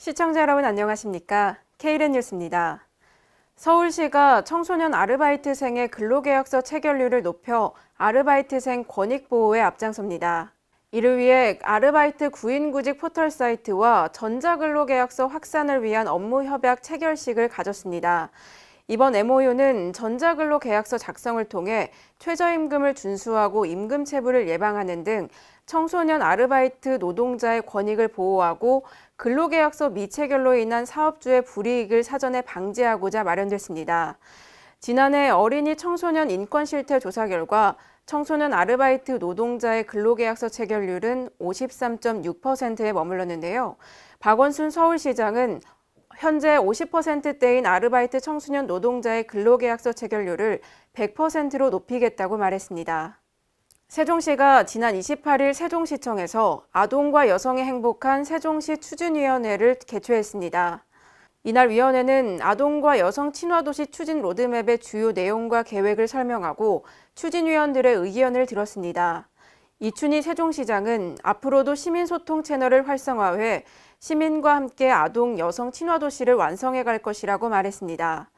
시청자 여러분 안녕하십니까? K랜 뉴스입니다. 서울시가 청소년 아르바이트생의 근로계약서 체결률을 높여 아르바이트생 권익 보호에 앞장섭니다. 이를 위해 아르바이트 구인구직 포털 사이트와 전자근로계약서 확산을 위한 업무협약 체결식을 가졌습니다. 이번 MOU는 전자근로계약서 작성을 통해 최저임금을 준수하고 임금체불을 예방하는 등 청소년 아르바이트 노동자의 권익을 보호하고 근로계약서 미체결로 인한 사업주의 불이익을 사전에 방지하고자 마련됐습니다. 지난해 어린이 청소년 인권실태 조사 결과 청소년 아르바이트 노동자의 근로계약서 체결률은 53.6%에 머물렀는데요. 박원순 서울시장은 현재 50%대인 아르바이트 청소년 노동자의 근로계약서 체결률을 100%로 높이겠다고 말했습니다. 세종시가 지난 28일 세종시청에서 아동과 여성이 행복한 세종시 추진위원회를 개최했습니다. 이날 위원회는 아동과 여성 친화도시 추진 로드맵의 주요 내용과 계획을 설명하고 추진위원들의 의견을 들었습니다. 이춘희 세종시장은 앞으로도 시민소통 채널을 활성화해 시민과 함께 아동, 여성 친화도시를 완성해 갈 것이라고 말했습니다.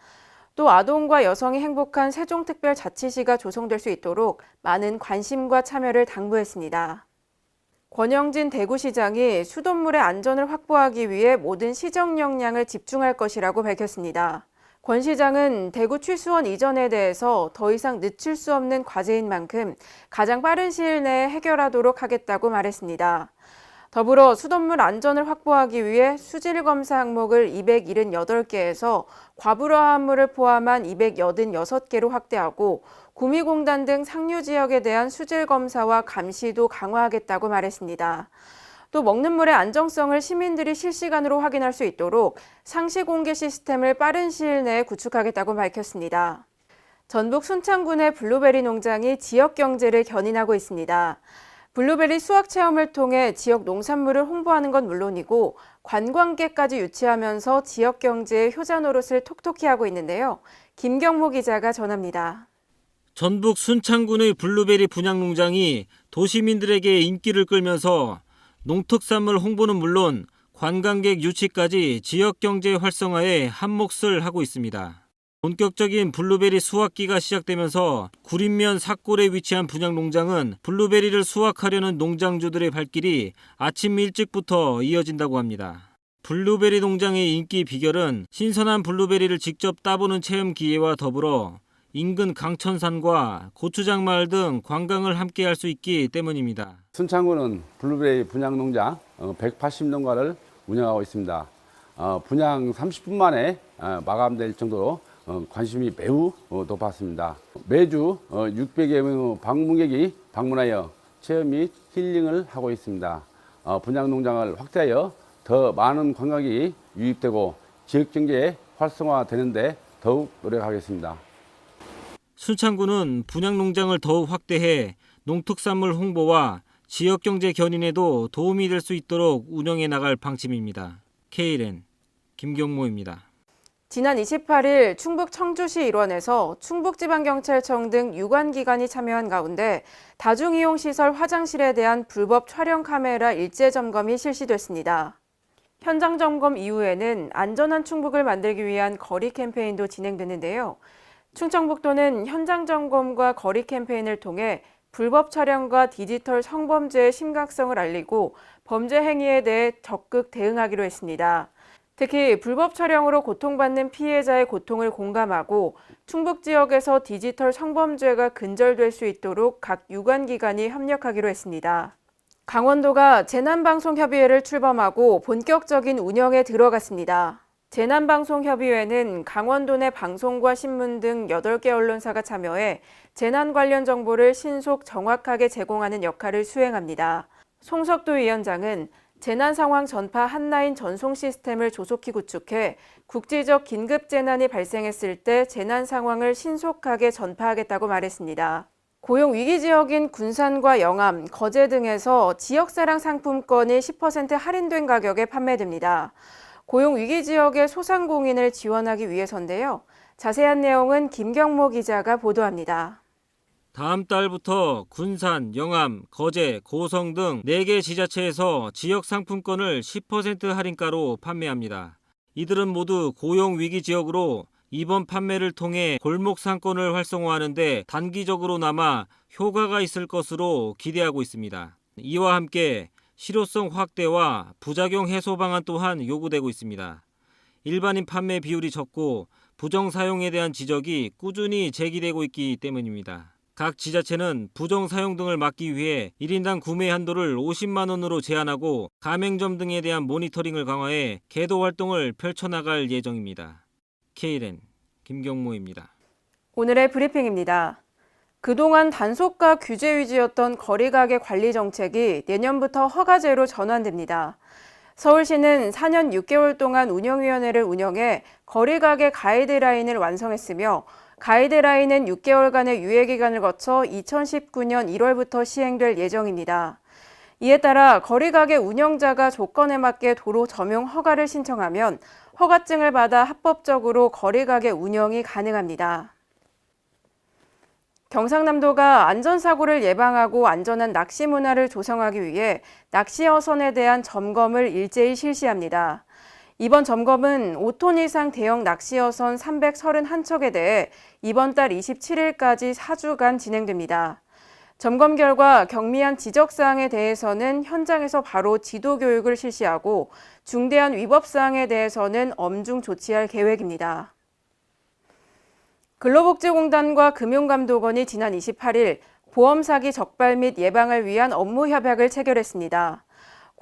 또 아동과 여성이 행복한 세종특별자치시가 조성될 수 있도록 많은 관심과 참여를 당부했습니다. 권영진 대구시장이 수돗물의 안전을 확보하기 위해 모든 시정 역량을 집중할 것이라고 밝혔습니다. 권 시장은 대구 취수원 이전에 대해서 더 이상 늦출 수 없는 과제인 만큼 가장 빠른 시일 내에 해결하도록 하겠다고 말했습니다. 더불어 수돗물 안전을 확보하기 위해 수질 검사 항목을 278개에서 과불화합물을 포함한 286개로 확대하고 구미공단 등 상류 지역에 대한 수질 검사와 감시도 강화하겠다고 말했습니다. 또 먹는 물의 안정성을 시민들이 실시간으로 확인할 수 있도록 상시 공개 시스템을 빠른 시일 내에 구축하겠다고 밝혔습니다. 전북 순창군의 블루베리 농장이 지역 경제를 견인하고 있습니다. 블루베리 수확 체험을 통해 지역 농산물을 홍보하는 건 물론이고 관광객까지 유치하면서 지역 경제의 효자 노릇을 톡톡히 하고 있는데요. 김경모 기자가 전합니다. 전북 순창군의 블루베리 분양 농장이 도시민들에게 인기를 끌면서 농특산물 홍보는 물론 관광객 유치까지 지역 경제 활성화에 한몫을 하고 있습니다. 본격적인 블루베리 수확기가 시작되면서 구림면 삭골에 위치한 분양 농장은 블루베리를 수확하려는 농장주들의 발길이 아침 일찍부터 이어진다고 합니다. 블루베리 농장의 인기 비결은 신선한 블루베리를 직접 따보는 체험 기회와 더불어 인근 강천산과 고추장 마을 등 관광을 함께 할 수 있기 때문입니다. 순창군은 블루베리 분양 농장 180농가를 운영하고 있습니다. 분양 30분 만에 마감될 정도로 관심이 매우 높았습니다. 매주 600여 명 방문객이 방문하여 체험 및 힐링을 하고 있습니다. 분양 농장을 확대하여 더 많은 관광객이 유입되고 지역경제 활성화되는 데 더욱 노력하겠습니다. 순창군은 분양 농장을 더욱 확대해 농특산물 홍보와 지역경제 견인에도 도움이 될 수 있도록 운영해 나갈 방침입니다. K랜 김경모입니다. 지난 28일 충북 청주시 일원에서 충북지방경찰청 등 유관기관이 참여한 가운데 다중이용시설 화장실에 대한 불법 촬영 카메라 일제 점검이 실시됐습니다. 현장 점검 이후에는 안전한 충북을 만들기 위한 거리 캠페인도 진행됐는데요. 충청북도는 현장 점검과 거리 캠페인을 통해 불법 촬영과 디지털 성범죄의 심각성을 알리고 범죄 행위에 대해 적극 대응하기로 했습니다. 특히 불법 촬영으로 고통받는 피해자의 고통을 공감하고 충북 지역에서 디지털 성범죄가 근절될 수 있도록 각 유관기관이 협력하기로 했습니다. 강원도가 재난방송협의회를 출범하고 본격적인 운영에 들어갔습니다. 재난방송협의회는 강원도 내 방송과 신문 등 8개 언론사가 참여해 재난 관련 정보를 신속 정확하게 제공하는 역할을 수행합니다. 송석도 위원장은 재난 상황 전파 핫라인 전송 시스템을 조속히 구축해 국지적 긴급 재난이 발생했을 때 재난 상황을 신속하게 전파하겠다고 말했습니다. 고용 위기 지역인 군산과 영암, 거제 등에서 지역사랑 상품권이 10% 할인된 가격에 판매됩니다. 고용 위기 지역의 소상공인을 지원하기 위해서인데요. 자세한 내용은 김경모 기자가 보도합니다. 다음 달부터 군산, 영암, 거제, 고성 등 4개 지자체에서 지역 상품권을 10% 할인가로 판매합니다. 이들은 모두 고용위기 지역으로 이번 판매를 통해 골목 상권을 활성화하는 데 단기적으로나마 효과가 있을 것으로 기대하고 있습니다. 이와 함께 실효성 확대와 부작용 해소 방안 또한 요구되고 있습니다. 일반인 판매 비율이 적고 부정 사용에 대한 지적이 꾸준히 제기되고 있기 때문입니다. 각 지자체는 부정 사용 등을 막기 위해 1인당 구매 한도를 50만 원으로 제한하고 가맹점 등에 대한 모니터링을 강화해 계도 활동을 펼쳐나갈 예정입니다. Kren 김경모입니다. 오늘의 브리핑입니다. 그동안 단속과 규제 위주였던 거리가게 관리 정책이 내년부터 허가제로 전환됩니다. 서울시는 4년 6개월 동안 운영위원회를 운영해 거리가게 가이드라인을 완성했으며 가이드라인은 6개월간의 유예기간을 거쳐 2019년 1월부터 시행될 예정입니다. 이에 따라 거리가게 운영자가 조건에 맞게 도로 점용 허가를 신청하면 허가증을 받아 합법적으로 거리가게 운영이 가능합니다. 경상남도가 안전사고를 예방하고 안전한 낚시 문화를 조성하기 위해 낚시 어선에 대한 점검을 일제히 실시합니다. 이번 점검은 5톤 이상 대형 낚시 어선 331척에 대해 이번 달 27일까지 4주간 진행됩니다. 점검 결과 경미한 지적사항에 대해서는 현장에서 바로 지도 교육을 실시하고 중대한 위법사항에 대해서는 엄중 조치할 계획입니다. 근로복지공단과 금융감독원이 지난 28일 보험사기 적발 및 예방을 위한 업무 협약을 체결했습니다.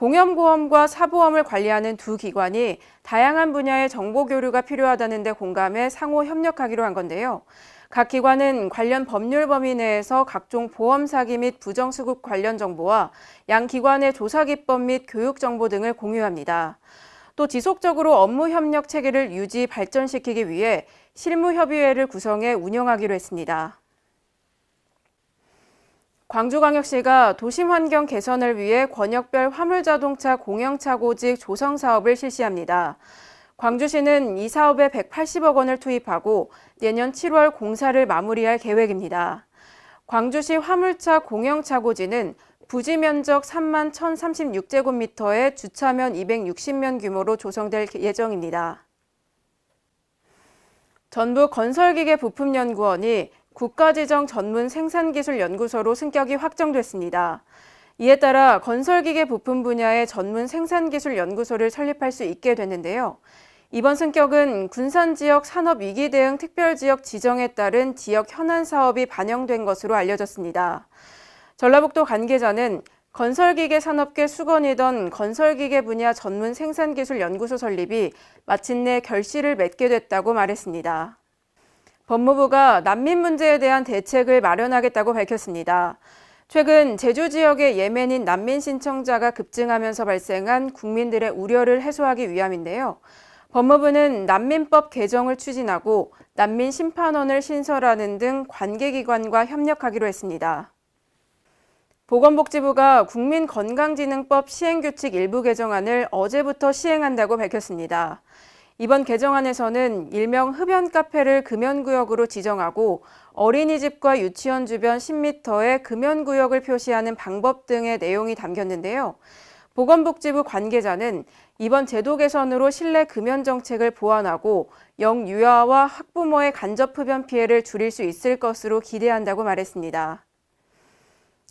공연보험과 사보험을 관리하는 두 기관이 다양한 분야의 정보 교류가 필요하다는 데 공감해 상호 협력하기로 한 건데요. 각 기관은 관련 법률 범위 내에서 각종 보험 사기 및 부정수급 관련 정보와 양 기관의 조사 기법 및 교육 정보 등을 공유합니다. 또 지속적으로 업무 협력 체계를 유지 발전시키기 위해 실무협의회를 구성해 운영하기로 했습니다. 광주광역시가 도심 환경 개선을 위해 권역별 화물자동차 공영차고직 조성 사업을 실시합니다. 광주시는 이 사업에 180억 원을 투입하고 내년 7월 공사를 마무리할 계획입니다. 광주시 화물차 공영차고지는 부지 면적 3만 1,036제곱미터에 주차면 260면 규모로 조성될 예정입니다. 전북건설기계부품연구원이 국가지정 전문 생산기술연구소로 승격이 확정됐습니다. 이에 따라 건설기계 부품 분야의 전문 생산기술연구소를 설립할 수 있게 됐는데요. 이번 승격은 군산지역 산업위기 대응 특별지역 지정에 따른 지역 현안 사업이 반영된 것으로 알려졌습니다. 전라북도 관계자는 건설기계 산업계 수건이던 건설기계 분야 전문 생산기술연구소 설립이 마침내 결실을 맺게 됐다고 말했습니다. 법무부가 난민 문제에 대한 대책을 마련하겠다고 밝혔습니다. 최근 제주 지역의 예멘인 난민 신청자가 급증하면서 발생한 국민들의 우려를 해소하기 위함인데요. 법무부는 난민법 개정을 추진하고 난민 심판원을 신설하는 등 관계기관과 협력하기로 했습니다. 보건복지부가 국민건강진흥법 시행규칙 일부 개정안을 어제부터 시행한다고 밝혔습니다. 이번 개정안에서는 일명 흡연 카페를 금연구역으로 지정하고 어린이집과 유치원 주변 10m에 금연구역을 표시하는 방법 등의 내용이 담겼는데요. 보건복지부 관계자는 이번 제도 개선으로 실내 금연 정책을 보완하고 영유아와 학부모의 간접 흡연 피해를 줄일 수 있을 것으로 기대한다고 말했습니다.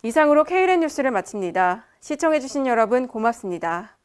이상으로 Kren 뉴스를 마칩니다. 시청해주신 여러분 고맙습니다.